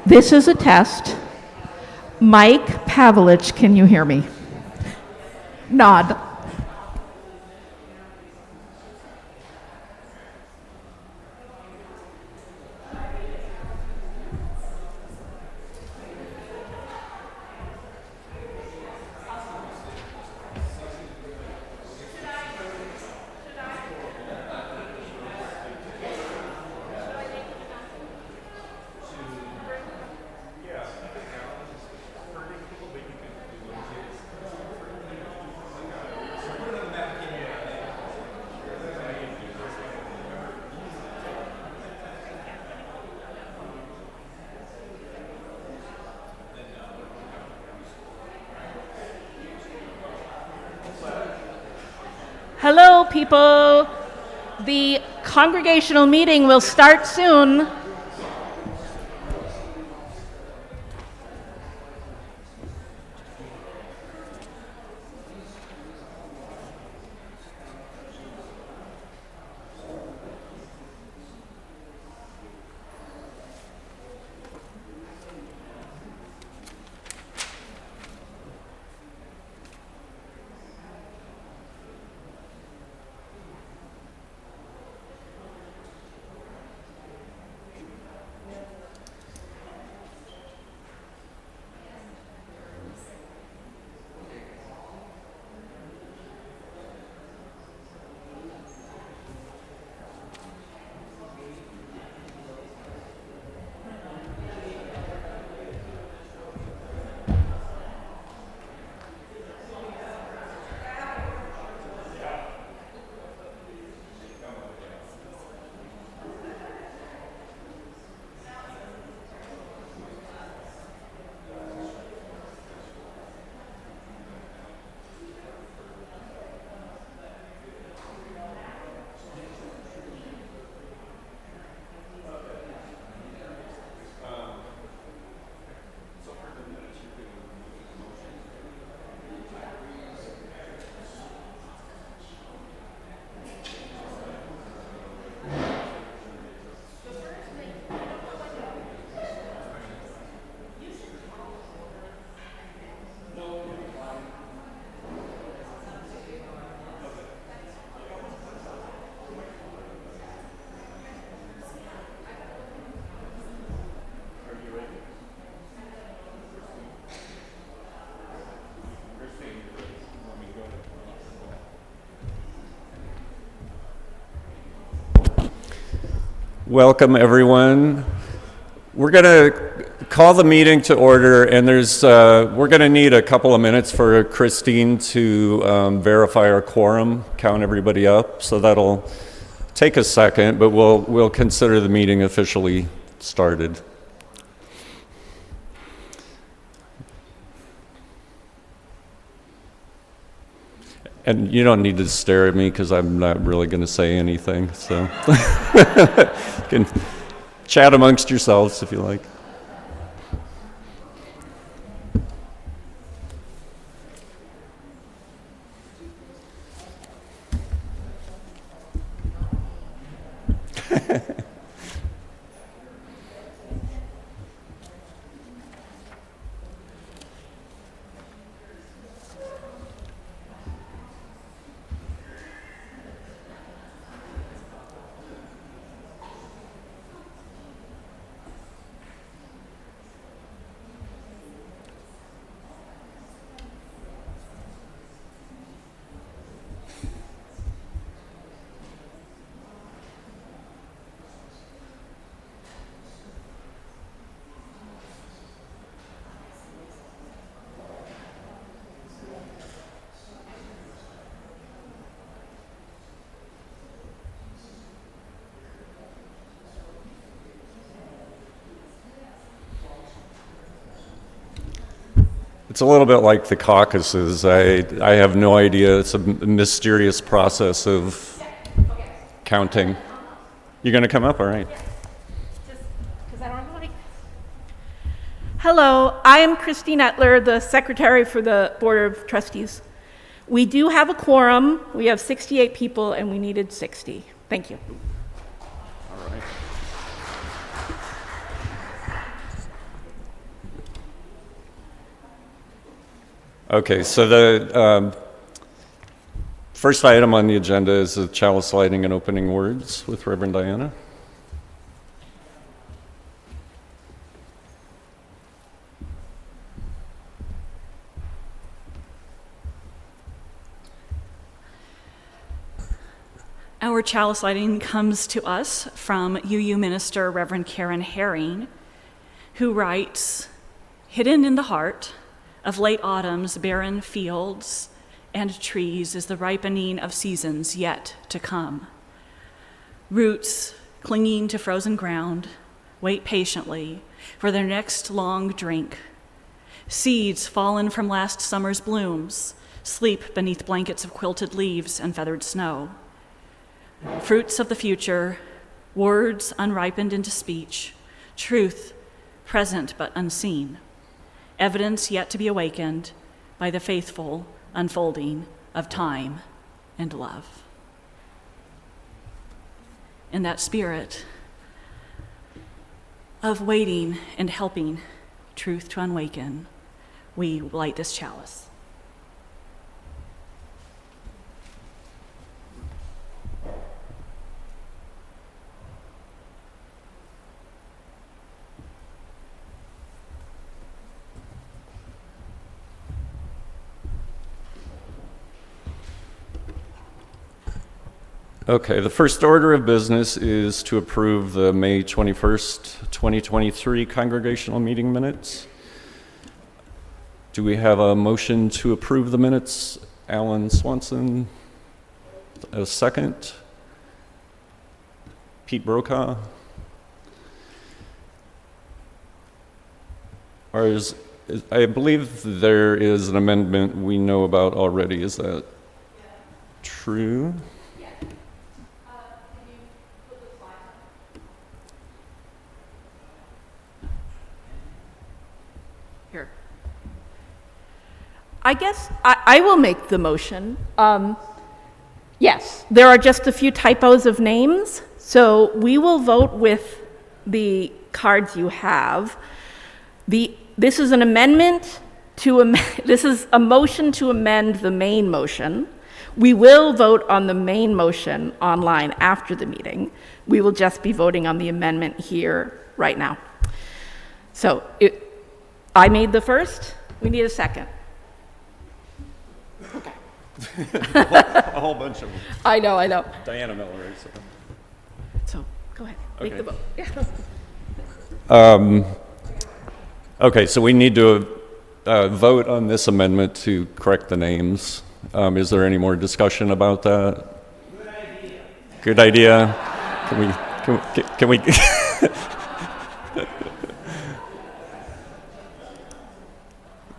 This is a test. Mike Pavlich, can you hear me? Nod. Hello, people. The congregational meeting will start soon. Welcome, everyone. We're going to call the meeting to order, and we're going to need a couple of minutes for Christine to verify our quorum, count everybody up. So that'll take a second, but we'll consider the meeting officially started. And you don't need to stare at me because I'm not really going to say anything. So you can chat amongst yourselves if you like. It's a little bit like the caucuses. I have no idea. It's a mysterious process of counting. You're going to come up? All right. Hello, I am Christine Etler, the Secretary for the Board of Trustees. We do have a quorum. We have 68 people, and we needed 60. Thank you. All right. Okay, so the first item on the agenda is the chalice lighting and opening words with Reverend Diana. Our chalice lighting comes to us from UU minister Reverend Karen Herring, who writes, "Hidden in the heart of late autumn's barren fields and trees is the ripening of seasons yet to come. Roots clinging to frozen ground wait patiently for their next long drink. Seeds fallen from last summer's blooms sleep beneath blankets of quilted leaves and feathered snow. Fruits of the future, words unripened into speech, truth present but unseen, evidence yet to be awakened by the faithful unfolding of time and love." In that spirit of waiting and helping truth to awaken, we light this chalice. Okay, the first order of business is to approve the May 21st, 2023 congregational meeting minutes. Do we have a motion to approve the minutes? Alan Swanson, a second. Pete Brokaw. I believe there is an amendment we know about already. Is that true? Here. I guess I will make the motion. Yes, there are just a few typos of names, so we will vote with the cards you have. This is an amendment to this is a motion to amend the main motion. We will vote on the main motion online after the meeting. We will just be voting on the amendment here right now. So I made the first. We need a second. Okay. A whole bunch of them. I know. Diana Miller, right? So go ahead, make the vote. Yeah. Okay, so we need to vote on this amendment to correct the names. Is there any more discussion about that? Good idea. Can we?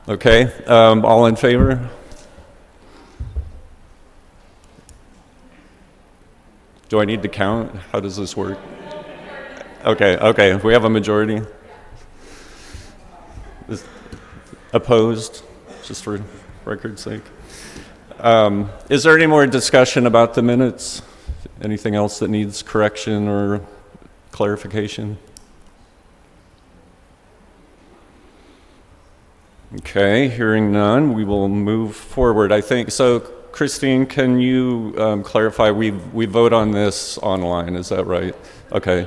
Okay, all in favor? Do I need to count? How does this work? Okay, we have a majority. Opposed, just for record's sake. Is there any more discussion about the minutes? Anything else that needs correction or clarification? Okay, hearing none, we will move forward. I think so. Christine, can you clarify? We vote on this online. Is that right? Okay.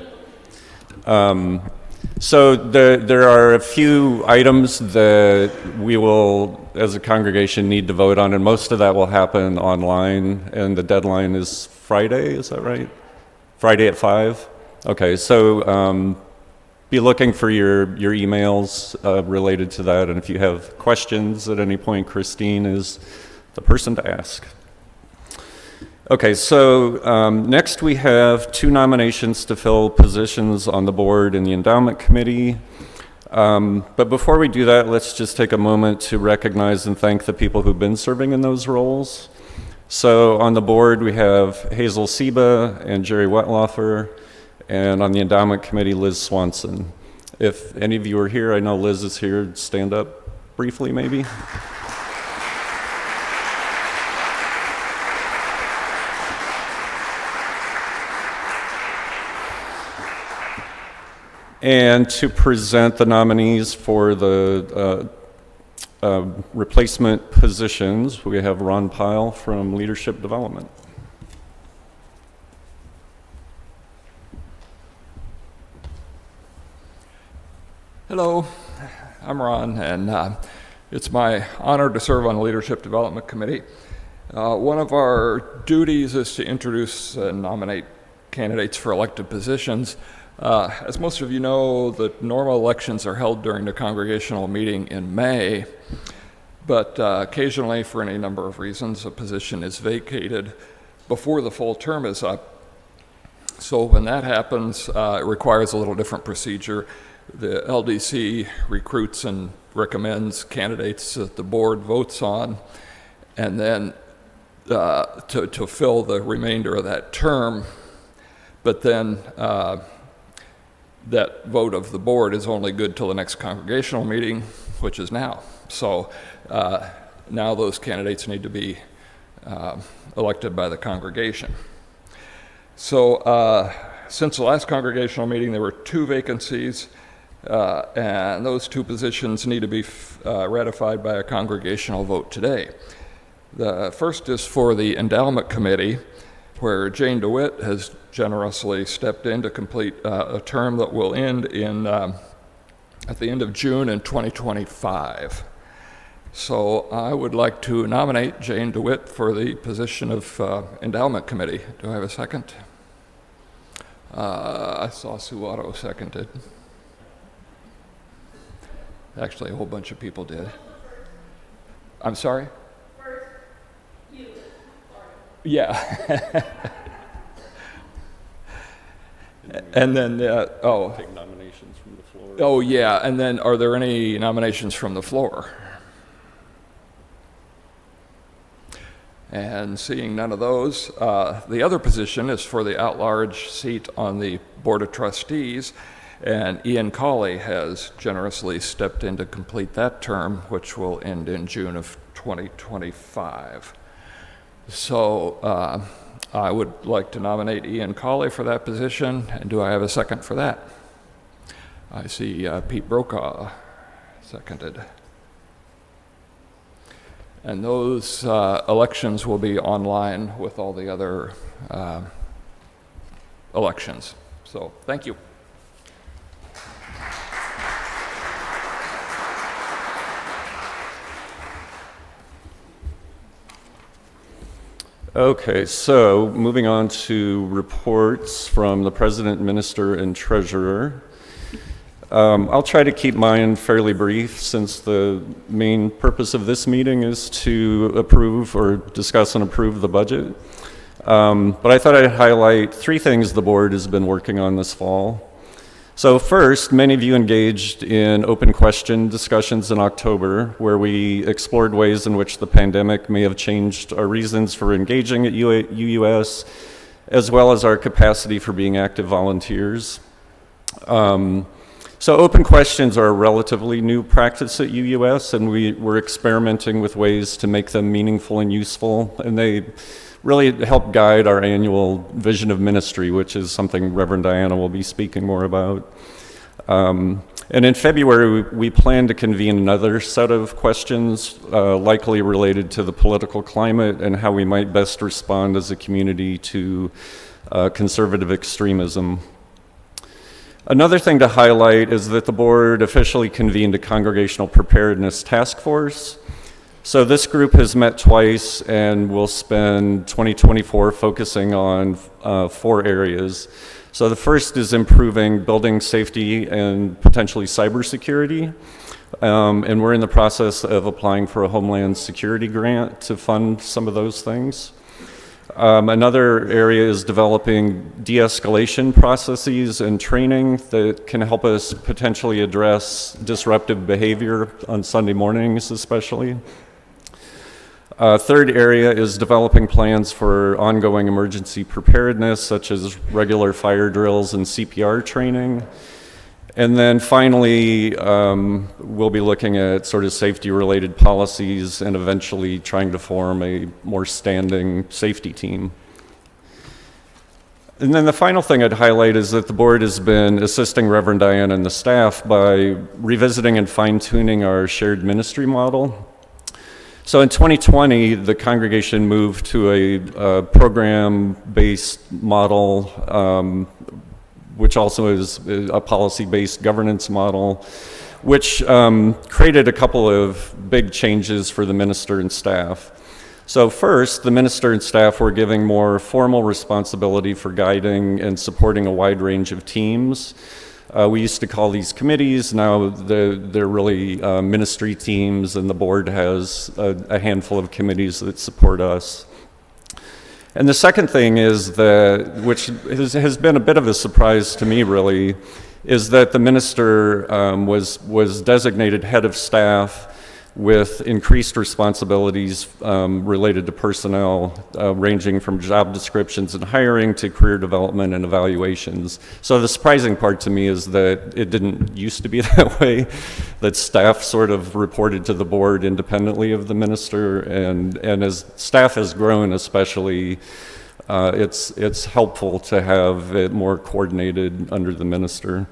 So there are a few items that we will, as a congregation, need to vote on, and most of that will happen online, and the deadline is Friday, is that right? Friday at 5? Okay, so be looking for your emails related to that, and if you have questions at any point, Christine is the person to ask. Okay, so next we have 2 nominations to fill positions on the board in the endowment committee. But before we do that, let's just take a moment to recognize and thank the people who've been serving in those roles. So on the board we have Hazel Seba and Jerry Wetlaufer, and on the endowment committee, Liz Swanson. If any of you are here, I know Liz is here, stand up briefly maybe. And to present the nominees for the replacement positions. We have Ron Pyle from Leadership Development. Hello, I'm Ron, and it's my honor to serve on the Leadership Development Committee. One of our duties is to introduce and nominate candidates for elected positions. As most of you know, the normal elections are held during the congregational meeting in May, but occasionally, for any number of reasons, a position is vacated before the full term is up. So when that happens, it requires a little different procedure. The LDC recruits and recommends candidates that the board votes on, and then to fill the remainder of that term. But then that vote of the board is only good till the next congregational meeting, which is now. So now those candidates need to be elected by the congregation. So since the last congregational meeting, there were 2 vacancies. And those 2 positions need to be ratified by a congregational vote today. The first is for the Endowment Committee, where Jane DeWitt has generously stepped in to complete a term that will end at the end of June in 2025. So I would like to nominate Jane DeWitt for the position of Endowment Committee. Do I have a second? I saw Sue Otto seconded. Actually, a whole bunch of people did. I'm sorry? First, you. Yeah. And then, Take nominations from the floor. Oh, yeah. And then, are there any nominations from the floor? And seeing none of those, the other position is for the at-large seat on the Board of Trustees. And Ian Cawley has generously stepped in to complete that term, which will end in June of 2025. So I would like to nominate Ian Cawley for that position. And do I have a second for that? I see Pete Brokaw seconded. And those elections will be online with all the other elections. So thank you. Okay, so moving on to reports from the President, Minister, and Treasurer. I'll try to keep mine fairly brief since the main purpose of this meeting is to approve or discuss and approve the budget. But I thought I'd highlight 3 things the board has been working on this fall. So first, many of you engaged in open question discussions in October, where we explored ways in which the pandemic may have changed our reasons for engaging at UUS, as well as our capacity for being active volunteers. So open questions are a relatively new practice at UUS, and we're experimenting with ways to make them meaningful and useful, and they really help guide our annual vision of ministry, which is something Reverend Diana will be speaking more about. And in February, we plan to convene another set of questions, likely related to the political climate and how we might best respond as a community to conservative extremism. Another thing to highlight is that the board officially convened a congregational preparedness task force. So this group has met twice and will spend 2024 focusing on 4 areas. So the first is improving building safety and potentially cybersecurity. And we're in the process of applying for a Homeland Security grant to fund some of those things. Another area is developing de-escalation processes and training that can help us potentially address disruptive behavior on Sunday mornings especially. Third area is developing plans for ongoing emergency preparedness, such as regular fire drills and CPR training. And then finally, we'll be looking at sort of safety-related policies and eventually trying to form a more standing safety team. And then the final thing I'd highlight is that the board has been assisting Reverend Diana and the staff by revisiting and fine-tuning our shared ministry model. So in 2020, the congregation moved to a program-based model, which also is a policy-based governance model, which created a couple of big changes for the minister and staff. So first, the minister and staff were giving more formal responsibility for guiding and supporting a wide range of teams. We used to call these committees. Now they're really ministry teams, and the board has a handful of committees that support us. And the second thing is that, which has been a bit of a surprise to me really, is that the minister was designated head of staff with increased responsibilities related to personnel, ranging from job descriptions and hiring to career development and evaluations. So the surprising part to me is that it didn't used to be that way, that staff sort of reported to the board independently of the minister, and as staff has grown especially, it's helpful to have it more coordinated under the minister.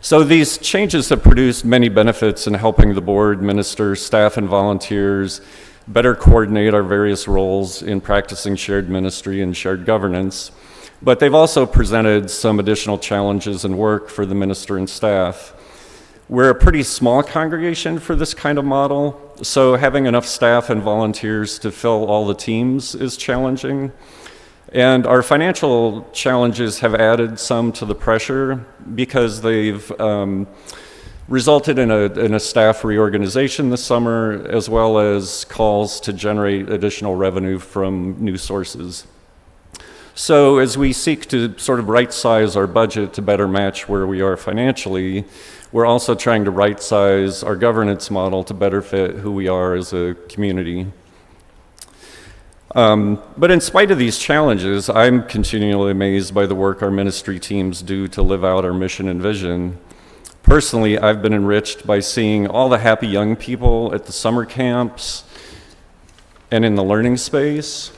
So these changes have produced many benefits in helping the board, minister, staff, and volunteers better coordinate our various roles in practicing shared ministry and shared governance. But they've also presented some additional challenges and work for the minister and staff. We're a pretty small congregation for this kind of model, so having enough staff and volunteers to fill all the teams is challenging. And our financial challenges have added some to the pressure because they've resulted in a staff reorganization this summer, as well as calls to generate additional revenue from new sources. So as we seek to sort of right-size our budget to better match where we are financially, we're also trying to right-size our governance model to better fit who we are as a community. But in spite of these challenges, I'm continually amazed by the work our ministry teams do to live out our mission and vision. Personally, I've been enriched by seeing all the happy young people at the summer camps and in the learning space,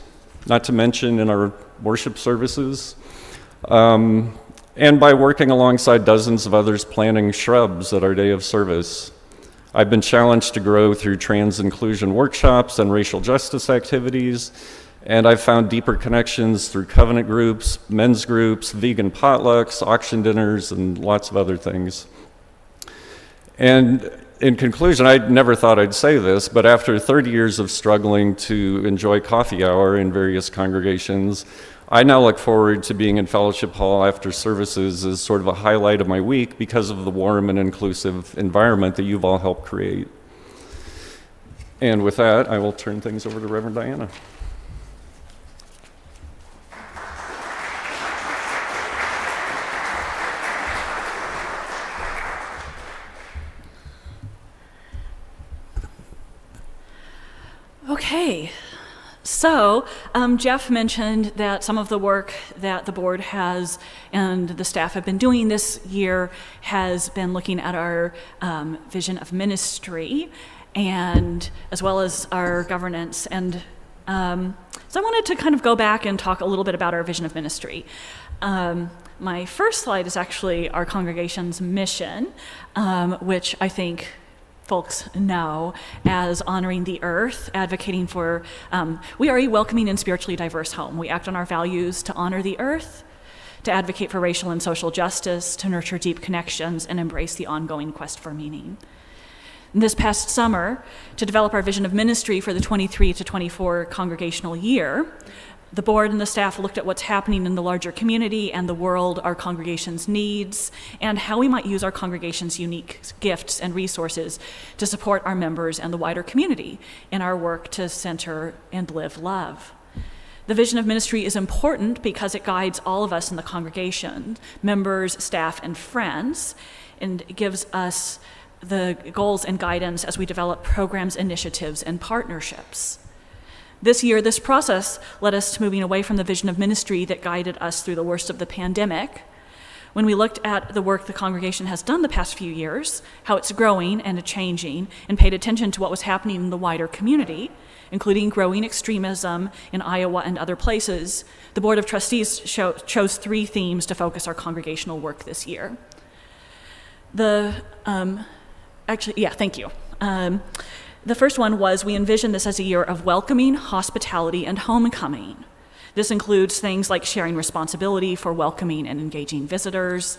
not to mention in our worship services, and by working alongside dozens of others planting shrubs at our day of service. I've been challenged to grow through trans inclusion workshops and racial justice activities, and I've found deeper connections through covenant groups, men's groups, vegan potlucks, auction dinners, and lots of other things. And in conclusion, I never thought I'd say this, but after 30 years of struggling to enjoy coffee hour in various congregations, I now look forward to being in Fellowship Hall after services as sort of a highlight of my week because of the warm and inclusive environment that you've all helped create. And with that, I will turn things over to Reverend Diana. Okay. So, Jeff mentioned that some of the work that the board has and the staff have been doing this year has been looking at our vision of ministry, and as well as our governance. And so I wanted to kind of go back and talk a little bit about our vision of ministry. My first slide is actually our congregation's mission, which I think folks know as honoring the earth, advocating for, we are a welcoming and spiritually diverse home. We act on our values to honor the earth, to advocate for racial and social justice, to nurture deep connections, and embrace the ongoing quest for meaning. This past summer, to develop our vision of ministry for the 23 to 24 congregational year, the board and the staff looked at what's happening in the larger community and the world, our congregation's needs, and how we might use our congregation's unique gifts and resources to support our members and the wider community in our work to center and live love. The vision of ministry is important because it guides all of us in the congregation, members, staff, and friends, and it gives us the goals and guidance as we develop programs, initiatives, and partnerships. This year, this process led us to moving away from the vision of ministry that guided us through the worst of the pandemic, When we looked at the work the congregation has done the past few years, how it's growing and changing, and paid attention to what was happening in the wider community, including growing extremism in Iowa and other places, the Board of Trustees chose 3 themes to focus our congregational work this year. Thank you. The first one was we envision this as a year of welcoming, hospitality, and homecoming. This includes things like sharing responsibility for welcoming and engaging visitors,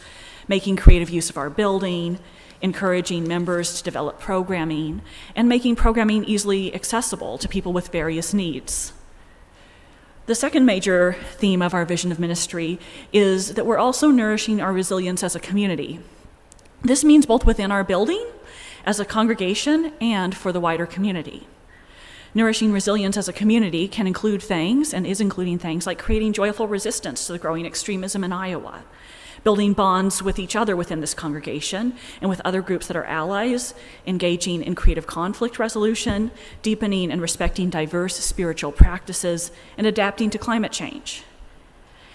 making creative use of our building, encouraging members to develop programming, and making programming easily accessible to people with various needs. The second major theme of our vision of ministry is that we're also nourishing our resilience as a community. This means both within our building, as a congregation, and for the wider community. Nourishing resilience as a community can include things, and is including things, like creating joyful resistance to the growing extremism in Iowa, building bonds with each other within this congregation and with other groups that are allies, engaging in creative conflict resolution, deepening and respecting diverse spiritual practices, and adapting to climate change.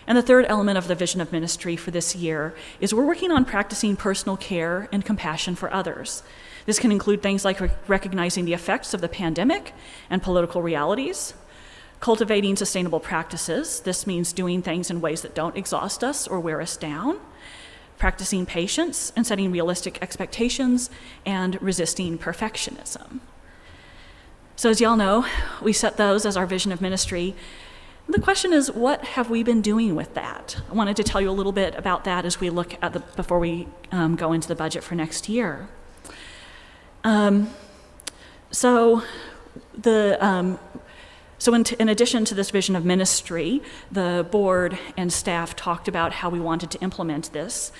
And the third element of the vision of ministry for this year is we're working on practicing personal care and compassion for others. This can include things like recognizing the effects of the pandemic and political realities, cultivating sustainable practices. This means doing things in ways that don't exhaust us or wear us down, practicing patience and setting realistic expectations, and resisting perfectionism. So as y'all know, we set those as our vision of ministry. The question is, what have we been doing with that? I wanted to tell you a little bit about that as we look at before we go into the budget for next year. So in addition to this vision of ministry, the board and staff talked about how we wanted to implement this,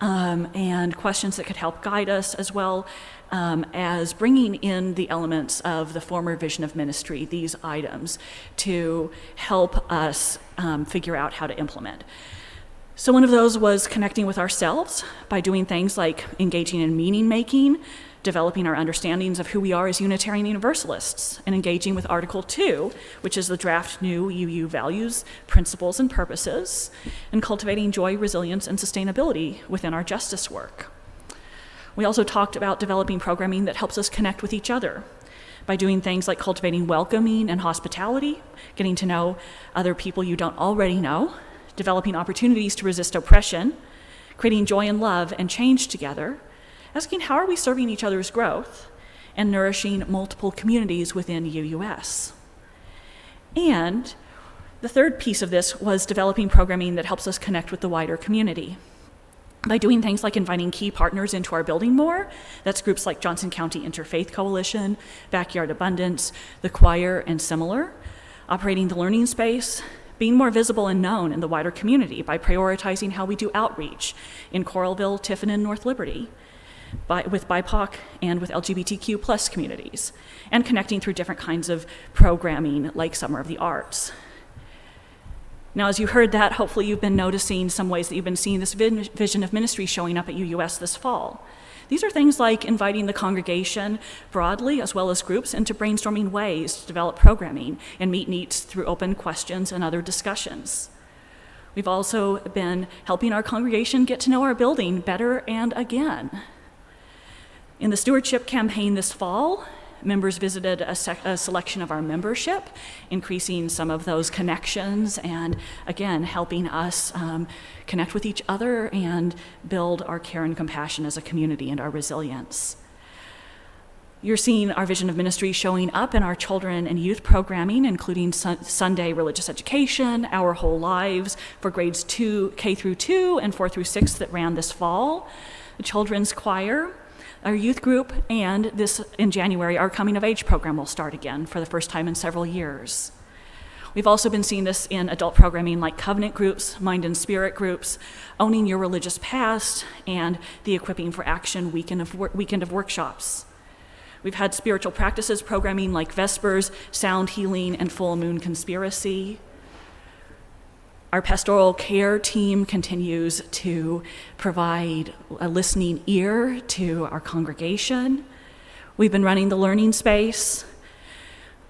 and questions that could help guide us, as well as bringing in the elements of the former vision of ministry, these items, to help us figure out how to implement. So one of those was connecting with ourselves by doing things like engaging in meaning making, developing our understandings of who we are as Unitarian Universalists, and engaging with Article 2, which is the draft new UU values, principles, and purposes, and cultivating joy, resilience, and sustainability within our justice work. We also talked about developing programming that helps us connect with each other by doing things like cultivating welcoming and hospitality, getting to know other people you don't already know, developing opportunities to resist oppression, creating joy and love and change together, asking how are we serving each other's growth, and nourishing multiple communities within UUS. And the third piece of this was developing programming that helps us connect with the wider community by doing things like inviting key partners into our building more. That's groups like Johnson County Interfaith Coalition, Backyard Abundance, the choir, and similar, operating the learning space, being more visible and known in the wider community by prioritizing how we do outreach in Coralville, Tiffin, and North Liberty, with BIPOC and with LGBTQ plus communities, and connecting through different kinds of programming like Summer of the Arts. Now, as you heard that, hopefully you've been noticing some ways that you've been seeing this vision of ministry showing up at UUS this fall. These are things like inviting the congregation broadly, as well as groups, into brainstorming ways to develop programming and meet needs through open questions and other discussions. We've also been helping our congregation get to know our building better and again. In the stewardship campaign this fall, members visited a selection of our membership, increasing some of those connections and, again, helping us connect with each other and build our care and compassion as a community and our resilience. You're seeing our vision of ministry showing up in our children and youth programming, including Sunday religious education, Our Whole Lives for grades K through 2 and 4 through 6 that ran this fall, the children's choir, our youth group, and in January, our coming of age program will start again for the first time in several years. We've also been seeing this in adult programming like covenant groups, mind and spirit groups, owning your religious past, and the Equipping for Action weekend of workshops. We've had spiritual practices programming like Vespers, Sound Healing, and Full Moon Conspiracy. Our pastoral care team continues to provide a listening ear to our congregation. We've been running the learning space.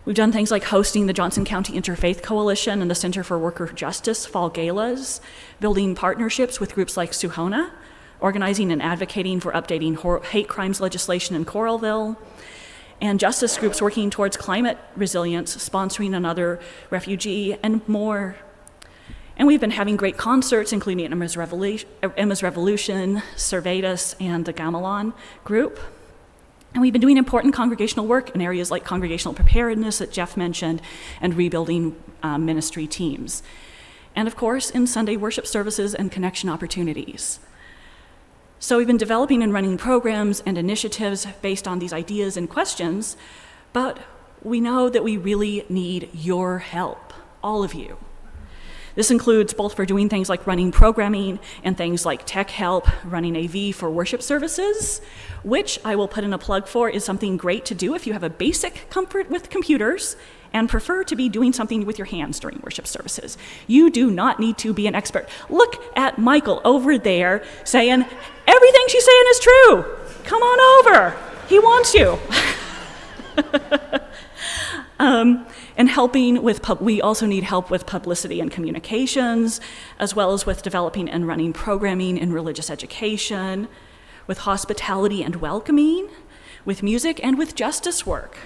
We've done things like hosting the Johnson County Interfaith Coalition and the Center for Worker Justice fall galas, building partnerships with groups like Suhona, organizing and advocating for updating hate crimes legislation in Coralville, and justice groups working towards climate resilience, sponsoring another refugee, and more. And we've been having great concerts, including Emma's Revolution, Servetus, and the Gamelan group. And we've been doing important congregational work in areas like congregational preparedness that Jeff mentioned and rebuilding ministry teams. And of course, in Sunday worship services and connection opportunities. So we've been developing and running programs and initiatives based on these ideas and questions, but we know that we really need your help, all of you. This includes both for doing things like running programming and things like tech help, running AV for worship services, which I will put in a plug for is something great to do if you have a basic comfort with computers and prefer to be doing something with your hands during worship services. You do not need to be an expert. Look at Michael over there saying, everything she's saying is true. Come on over. He wants you. And helping with, we also need help with publicity and communications, as well as with developing and running programming in religious education, with hospitality and welcoming, with music, and with justice work.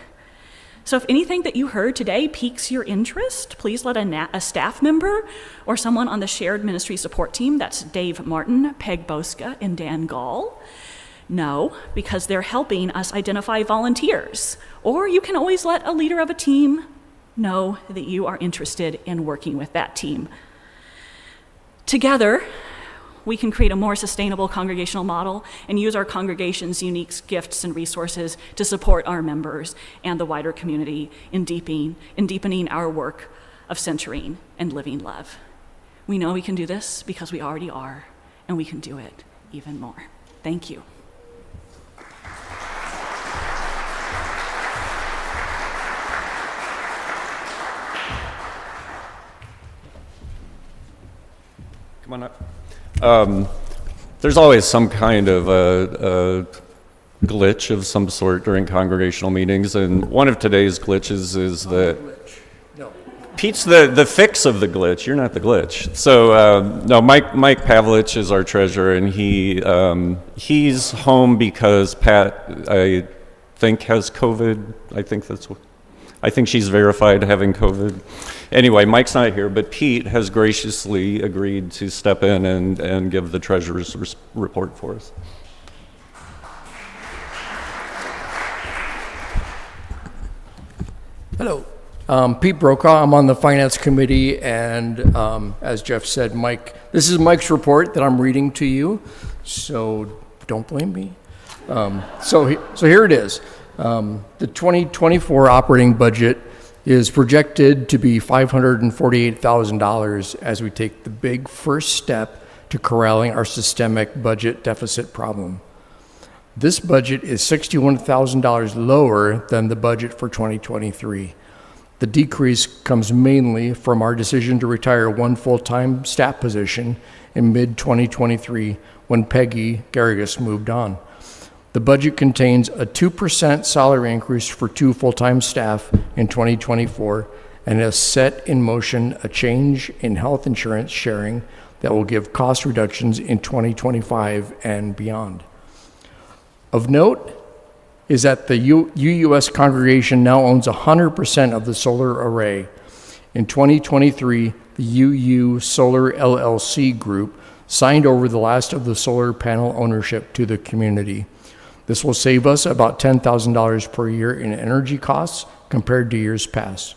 So if anything that you heard today piques your interest, please let a staff member or someone on the shared ministry support team, that's Dave Martin, Peg Boska, and Dan Gall, know, because they're helping us identify volunteers. Or you can always let a leader of a team know that you are interested in working with that team. Together, we can create a more sustainable congregational model and use our congregation's unique gifts and resources to support our members and the wider community in deepening our work of centering and living love. We know we can do this because we already are, and we can do it even more. Thank you. Come on up. There's always some kind of a glitch of some sort during congregational meetings, and one of today's glitches is that Pete's the fix of the glitch. You're not the glitch. So no, Mike Pavlich is our treasurer, and he's home because Pat, I think, has COVID. I think she's verified having COVID. Anyway, Mike's not here, but Pete has graciously agreed to step in and give the treasurer's report for us. Hello. Pete Brokaw. I'm on the Finance Committee, and as Jeff said, this is Mike's report that I'm reading to you, so don't blame me. So here it is. The 2024 operating budget is projected to be $548,000 as we take the big first step to corralling our systemic budget deficit problem. This budget is $61,000 lower than the budget for 2023. The decrease comes mainly from our decision to retire one full-time staff position in mid-2023 when Peggy Garrigus moved on. The budget contains a 2% salary increase for 2 full-time staff in 2024 and has set in motion a change in health insurance sharing that will give cost reductions in 2025 and beyond. Of note is that the UUS congregation now owns 100% of the solar array. In 2023, the UU Solar LLC group signed over the last of the solar panel ownership to the community. This will save us about $10,000 per year in energy costs compared to years past.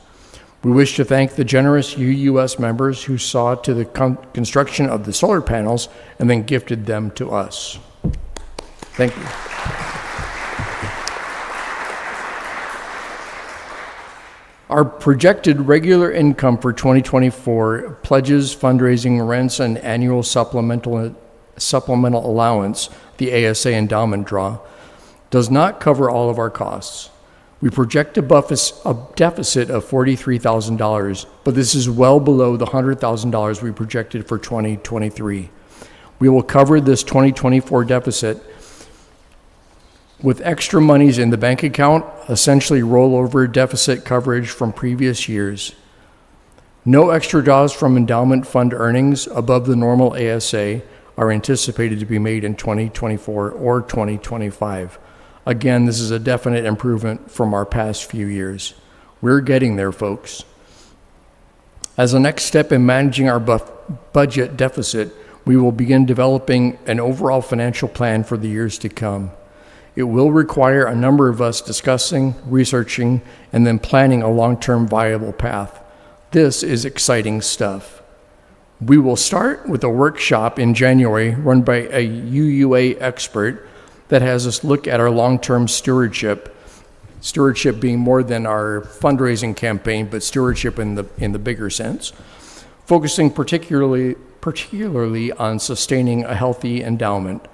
We wish to thank the generous UUS members who saw to the construction of the solar panels and then gifted them to us. Thank you. Our projected regular income for 2024 pledges, fundraising, rents, and annual supplemental allowance, the ASA endowment draw, does not cover all of our costs. We project a deficit of $43,000, but this is well below the $100,000 we projected for 2023. We will cover this 2024 deficit with extra monies in the bank account, essentially rollover deficit coverage from previous years. No extra draws from endowment fund earnings above the normal ASA are anticipated to be made in 2024 or 2025. Again, this is a definite improvement from our past few years. We're getting there, folks. As a next step in managing our budget deficit, we will begin developing an overall financial plan for the years to come. It will require a number of us discussing, researching, and then planning a long-term viable path. This is exciting stuff. We will start with a workshop in January run by a UUA expert that has us look at our long-term stewardship being more than our fundraising campaign, but stewardship in the bigger sense, focusing particularly on sustaining a healthy endowment.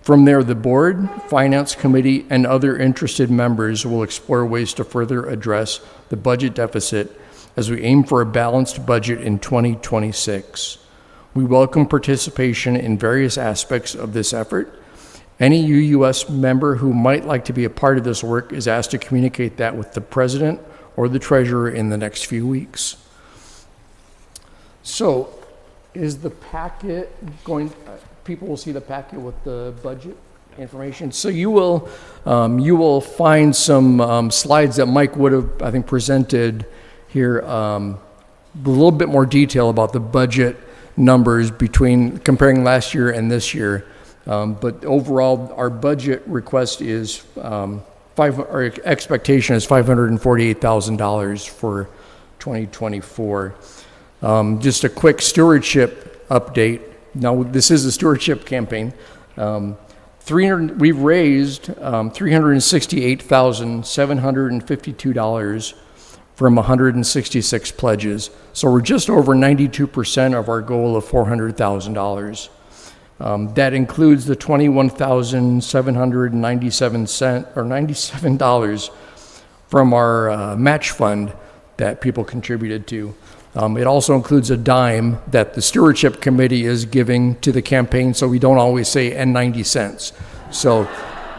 From there, the board, finance committee, and other interested members will explore ways to further address the budget deficit as we aim for a balanced budget in 2026. We welcome participation in various aspects of this effort. Any UUS member who might like to be a part of this work is asked to communicate that with the president or the treasurer in the next few weeks. So, is the packet going, people will see the packet with the budget information. So you will find some slides that Mike would have, I think, presented here, a little bit more detail about the budget numbers between comparing last year and this year. But overall, our budget request is, our expectation is $548,000 for 2024. Just a quick stewardship update. Now, this is a stewardship campaign. We've raised $368,752 from 166 pledges. So we're just over 92% of our goal of $400,000. That includes the $21,797 from our match fund that people contributed to. It also includes a dime that the stewardship committee is giving to the campaign, so we don't always say and 90 cents. So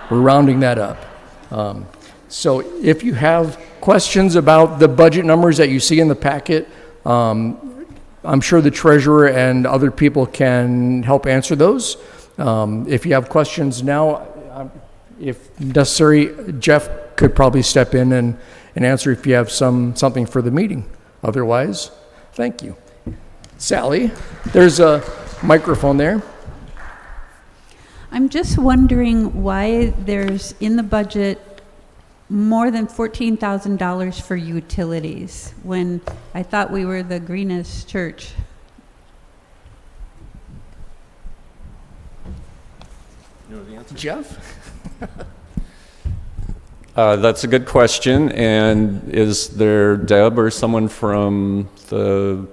we're rounding that up. So if you have questions about the budget numbers that you see in the packet, I'm sure the treasurer and other people can help answer those. If you have questions now, if necessary, Jeff could probably step in and answer if you have something for the meeting. Otherwise, thank you. Sally, there's a microphone there. I'm just wondering why there's in the budget more than $14,000 for utilities when I thought we were the greenest church. You know the answer, Jeff? That's a good question. And is there Deb or someone from the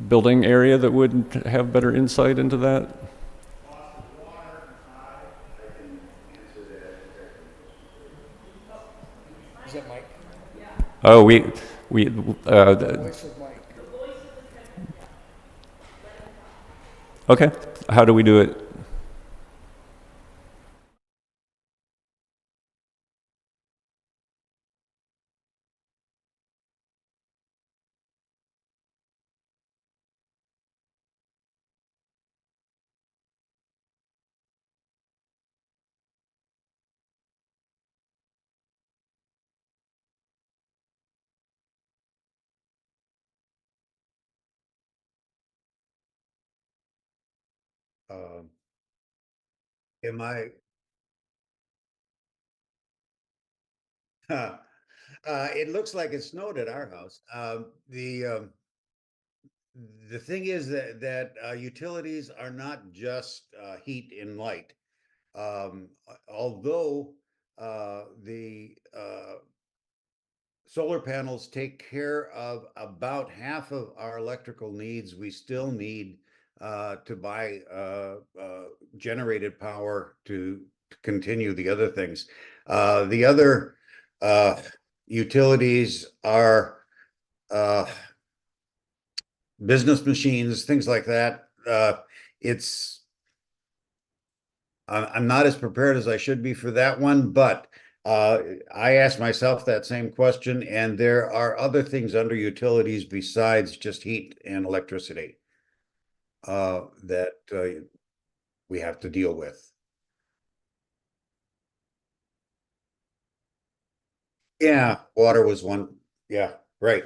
building area that would have better insight into that? Is that Mike? Oh, okay. How do we do it? Am I? It looks like it snowed at our house. The thing is that utilities are not just heat and light. Although the solar panels take care of about half of our electrical needs, we still need to buy generated power to continue the other things. The other utilities are business machines, things like that. It's I'm not as prepared as I should be for that one, but I asked myself that same question, and there are other things under utilities besides just heat and electricity that we have to deal with. Yeah, water was one. Yeah, right.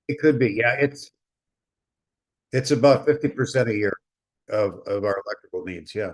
It could be. Yeah, it's about 50% a year of our electrical needs. Yeah.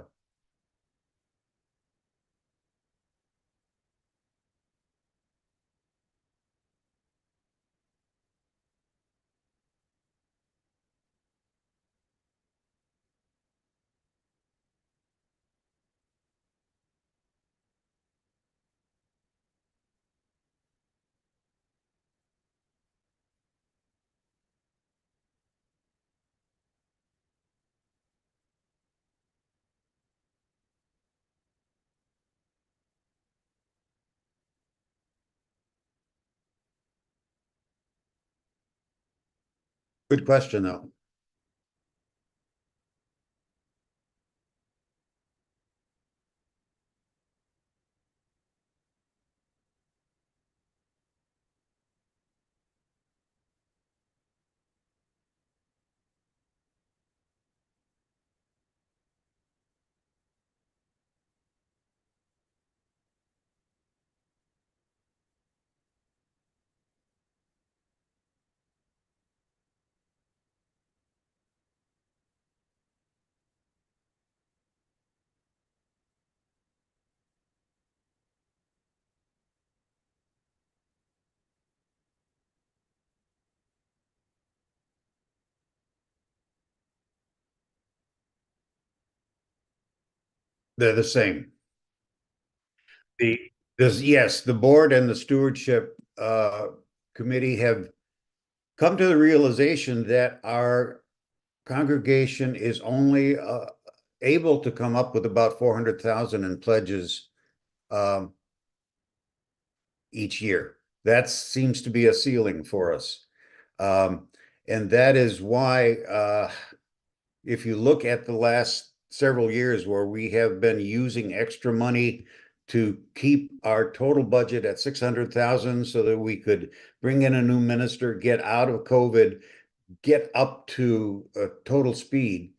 Good question, though. They're the same. The yes, the board and the stewardship committee have come to the realization that our congregation is only able to come up with about 400,000 in pledges um, each year. That seems to be a ceiling for us. Um, and that is why if you look at the last several years where we have been using extra money to keep our total budget at 600,000 so that we could bring in a new minister, get out of COVID, get up to total speed.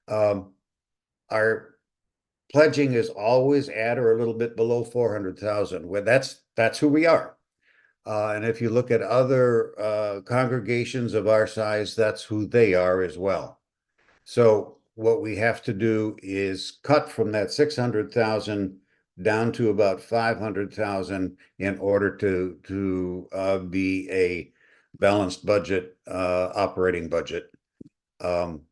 Our pledging is always at or a little bit below 400,000. Well, that's who we are. And if you look at other congregations of our size, that's who they are as well. So what we have to do is cut from that 600,000 down to about 500,000 in order to be a balanced budget, operating budget. Um,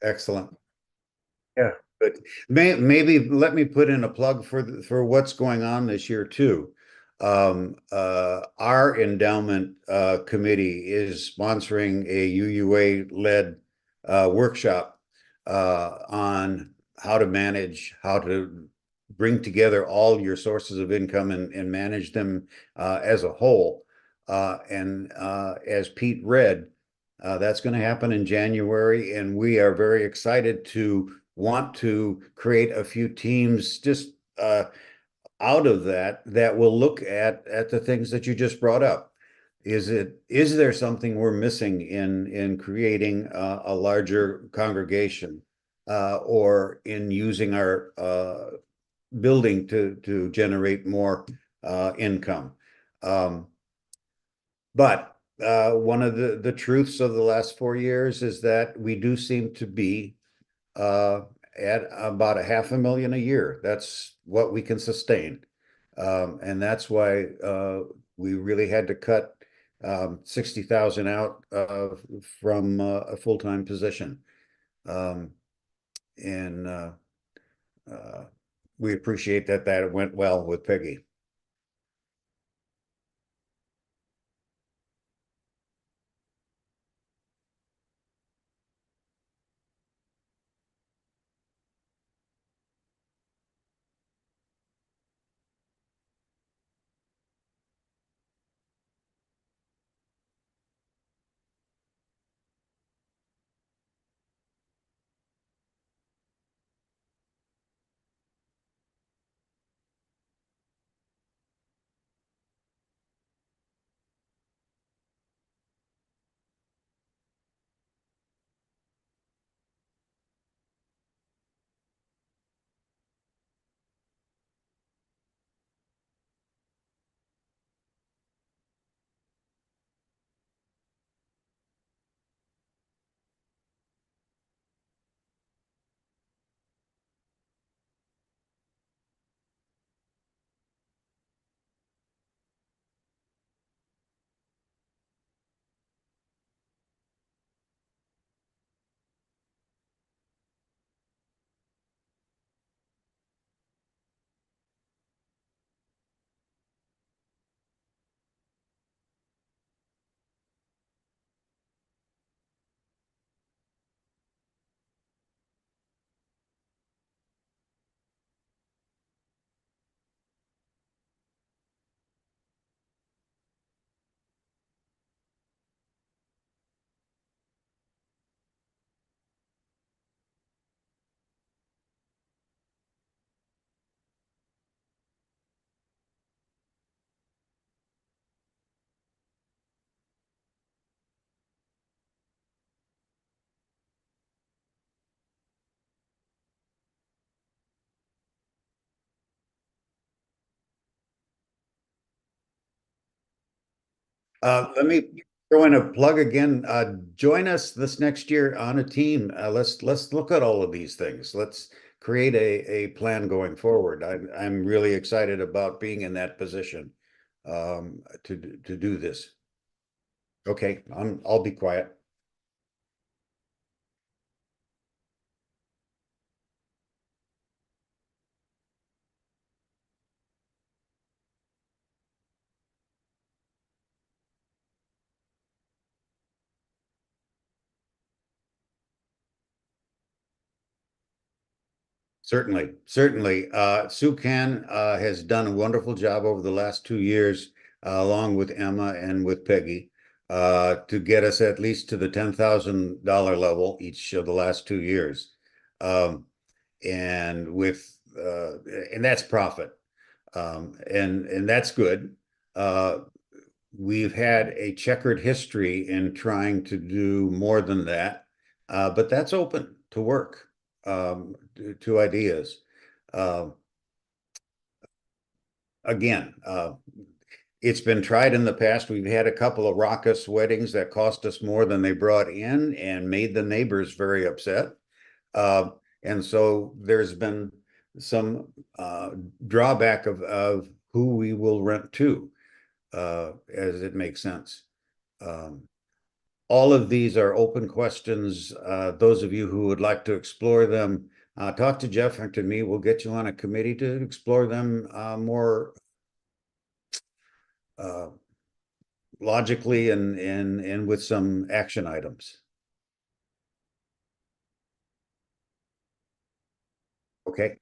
Excellent. Yeah, but maybe let me put in a plug for what's going on this year too. Our endowment committee is sponsoring a UUA led workshop on how to manage, how to bring together all your sources of income and manage them as a whole. And as Pete read, that's going to happen in January, and we are very excited to want to create a few teams just out of that will look at the things that you just brought up. Is there something we're missing in creating a larger congregation? or in using our building to generate more income. But one of the truths of the last 4 years is that we do seem to be at about a $500,000 a year. That's what we can sustain. And that's why we really had to cut 60,000 out from a full-time position. And we appreciate that it went well with Peggy. Let me throw in a plug again. Join us this next year on a team. Let's look at all of these things. Let's create a plan going forward. I'm really excited about being in that position to do this. Okay, I'll be quiet. Certainly, certainly. Sue Can has done a wonderful job over the last 2 years, along with Emma and with Peggy, to get us at least to the $10,000 level each of the last 2 years. And with and that's profit. And that's good. We've had a checkered history in trying to do more than that, but that's open to work, to ideas. Uh, again, it's been tried in the past. We've had a couple of raucous weddings that cost us more than they brought in and made the neighbors very upset. Uh, and so there's been some drawback of who we will rent to, as it makes sense. Um, all of these are open questions. Those of you who would like to explore them, talk to Jeff and to me. We'll get you on a committee to explore them more uh, logically and with some action items. Okay.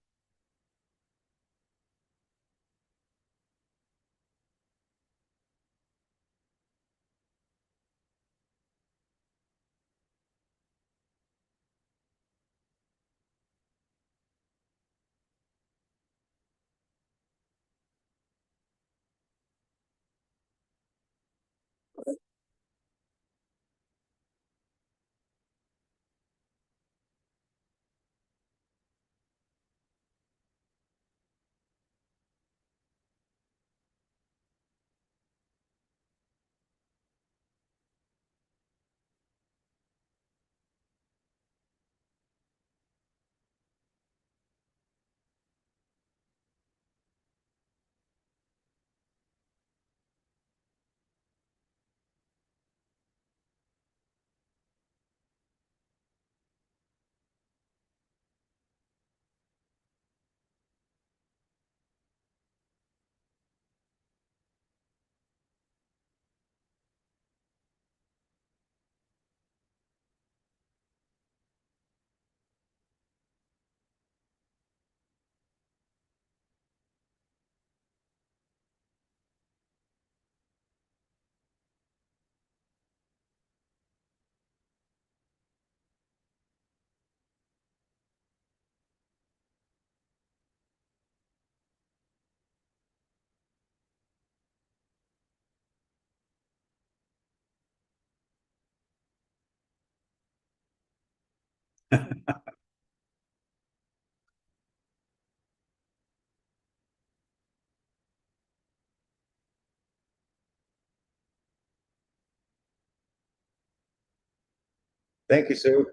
Thank you, Sue.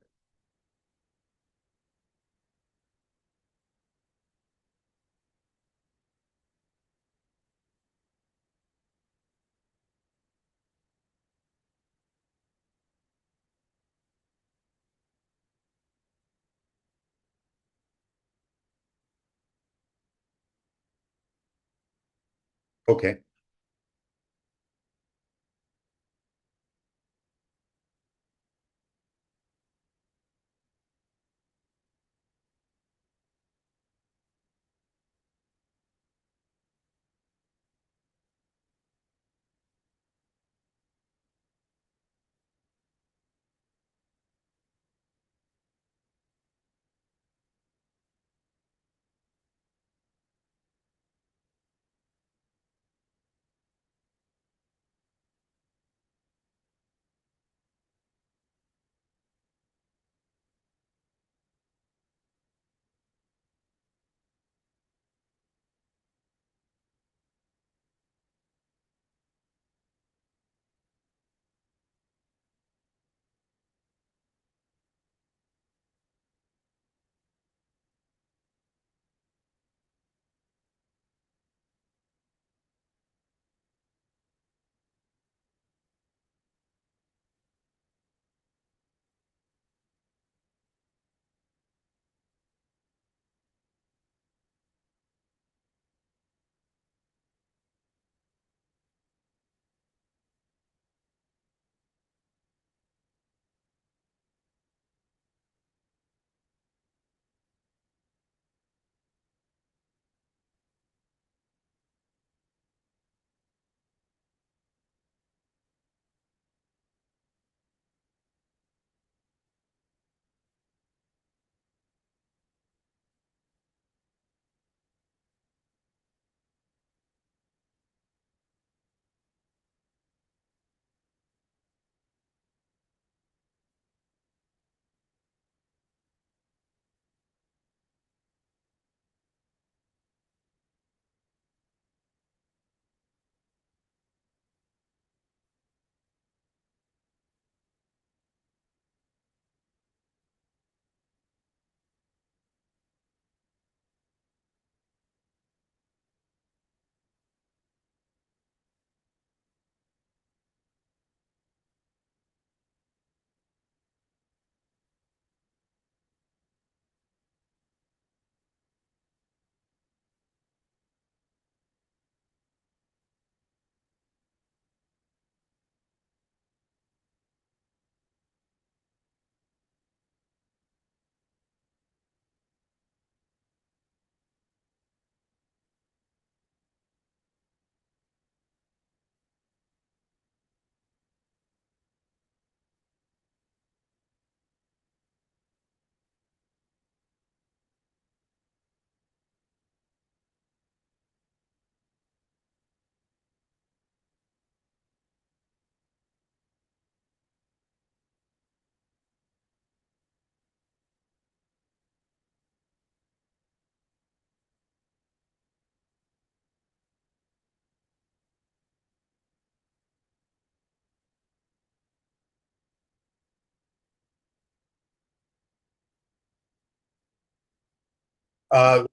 Okay.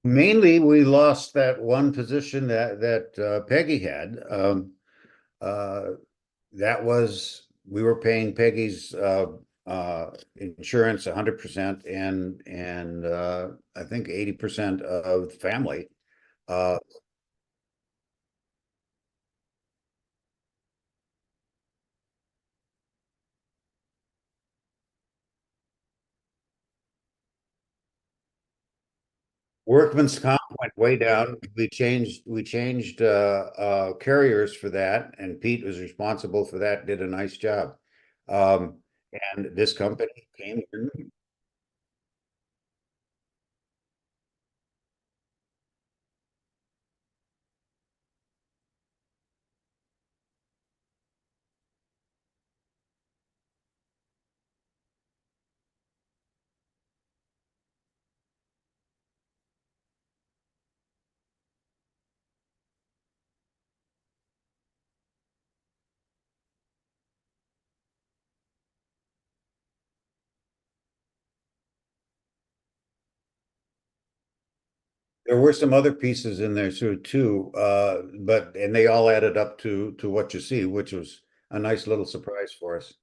Mainly, we lost that one position that Peggy had. Uh, that was we were paying Peggy's insurance 100% and I think 80% of the family. Uh, Workman's comp went way down. We changed carriers for that, and Pete was responsible for that, did a nice job. Um, and this company came here. There were some other pieces in there too, but and they all added up to what you see, which was a nice little surprise for us.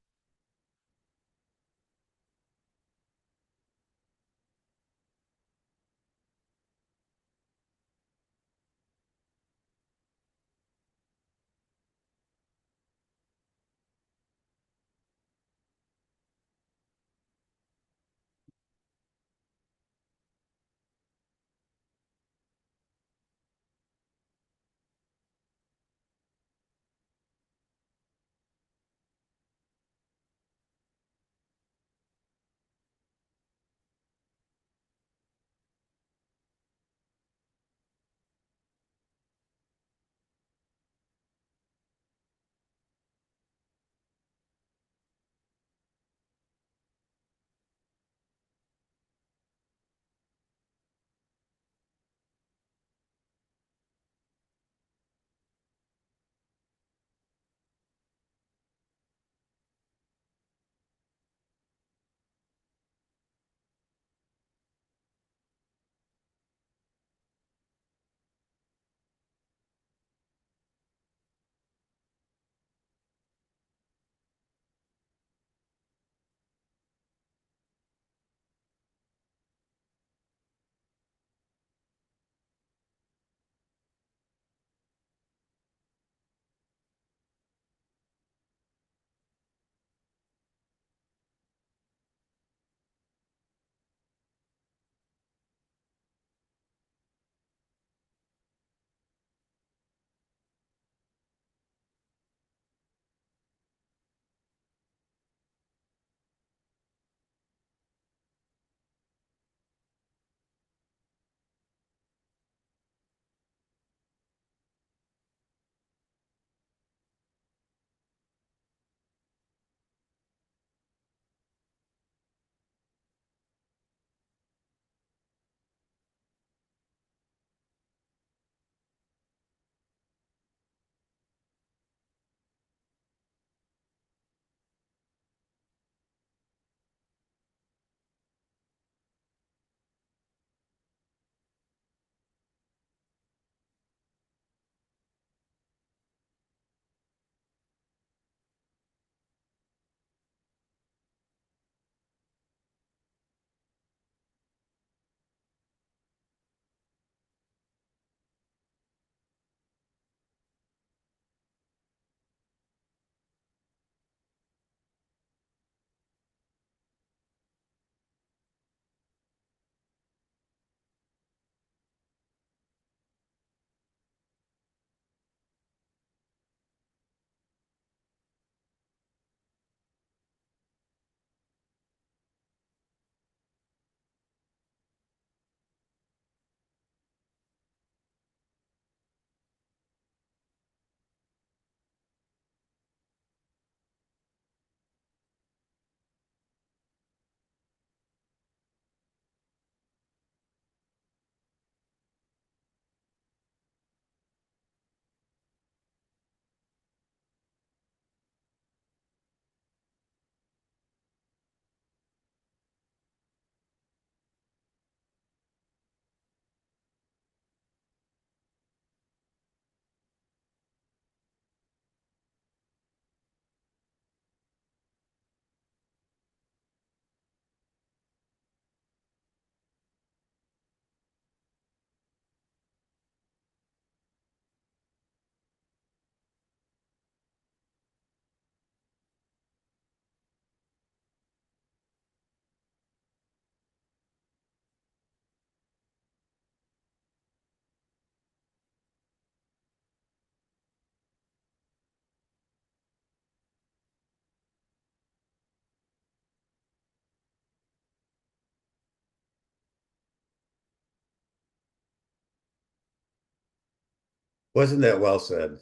Wasn't that well said?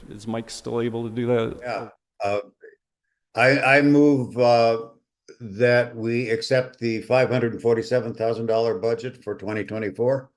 Is Mike still able to do that? Yeah. I move that we accept the $547,000 budget for 2024.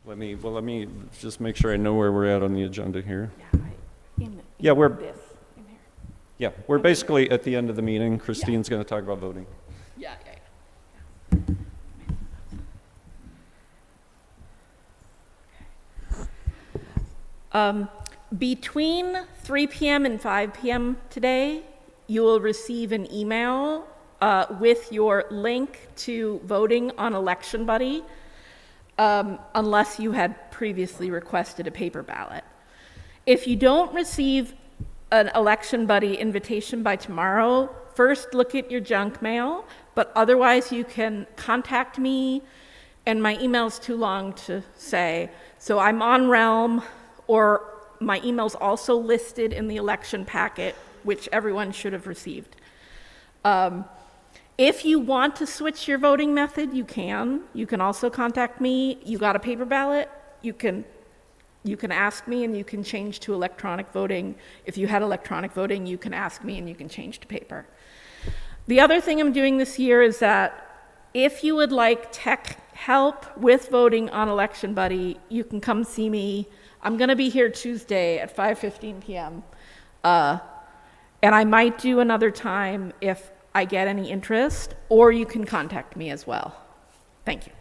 Let me just make sure I know where we're at on the agenda here. Yeah, we're- this, in here. Yeah, we're basically at the end of the meeting. Christine's going to talk about voting. Yeah. Between 3 p.m. and 5 p.m. today, you will receive an email with your link to voting on Election Buddy, unless you had previously requested a paper ballot. If you don't receive an Election Buddy invitation by tomorrow, first look at your junk mail, but otherwise you can contact me, and my email's too long to say. So I'm on Realm, or my email's also listed in the election packet, which everyone should have received. If you want to switch your voting method, you can. You can also contact me. You got a paper ballot, you can ask me and you can change to electronic voting. If you had electronic voting, you can ask me and you can change to paper. The other thing I'm doing this year is that if you would like tech help with voting on Election Buddy, you can come see me. I'm going to be here Tuesday at 5:15 p.m. And I might do another time if I get any interest, or you can contact me as well. Thank you.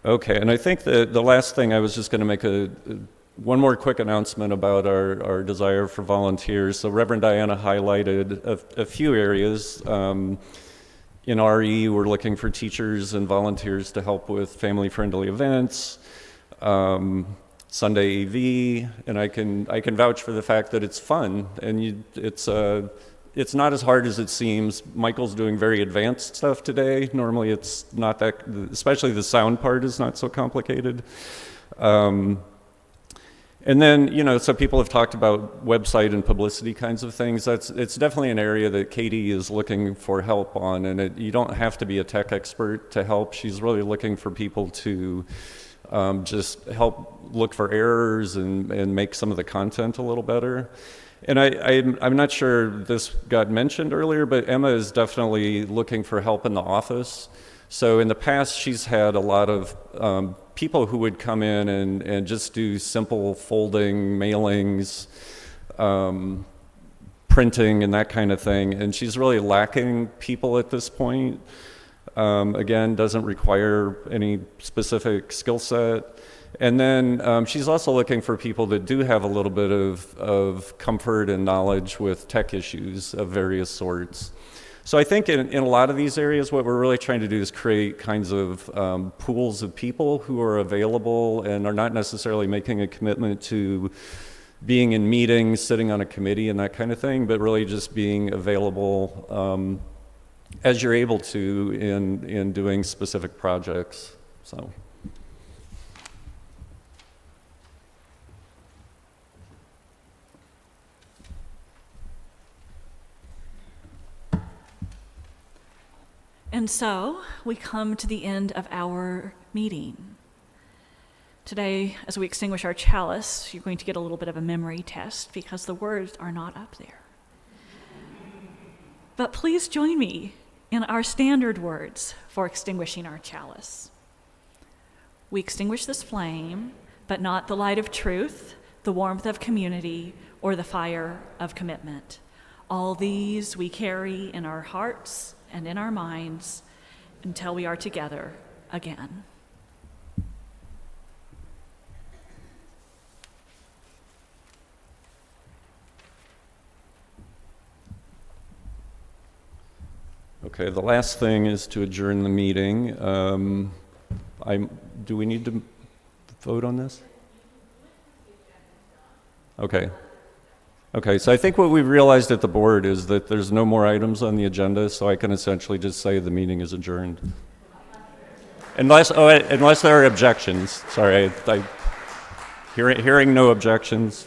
Okay, and I think the last thing I was just going to make one more quick announcement about our desire for volunteers. So Reverend Diana highlighted a few areas. In RE, we're looking for teachers and volunteers to help with family-friendly events, Sunday AV, and I can vouch for the fact that it's fun and it's not as hard as it seems. Michael's doing very advanced stuff today. Normally it's not that, especially the sound part is not so complicated. And then, so people have talked about website and publicity kinds of things. It's definitely an area that Katie is looking for help on, and you don't have to be a tech expert to help. She's really looking for people to just help look for errors and make some of the content a little better. And I'm not sure this got mentioned earlier, but Emma is definitely looking for help in the office. So in the past, she's had a lot of people who would come in and just do simple folding, mailings, printing, and that kind of thing. And she's really lacking people at this point. Again, doesn't require any specific skill set. And then she's also looking for people that do have a little bit of comfort and knowledge with tech issues of various sorts. So I think in a lot of these areas, what we're really trying to do is create kinds of pools of people who are available and are not necessarily making a commitment to being in meetings, sitting on a committee and that kind of thing, but really just being available as you're able to in doing specific projects. So. And so we come to the end of our meeting. Today, as we extinguish our chalice, you're going to get a little bit of a memory test because the words are not up there. But please join me in our standard words for extinguishing our chalice. We extinguish this flame, but not the light of truth, the warmth of community, or the fire of commitment. All these we carry in our hearts and in our minds until we are together again. Okay, the last thing is to adjourn the meeting. Do we need to vote on this? Okay. Okay, so I think what we've realized at the board is that there's no more items on the agenda, so I can essentially just say the meeting is adjourned. Unless there are objections. Sorry, hearing no objections.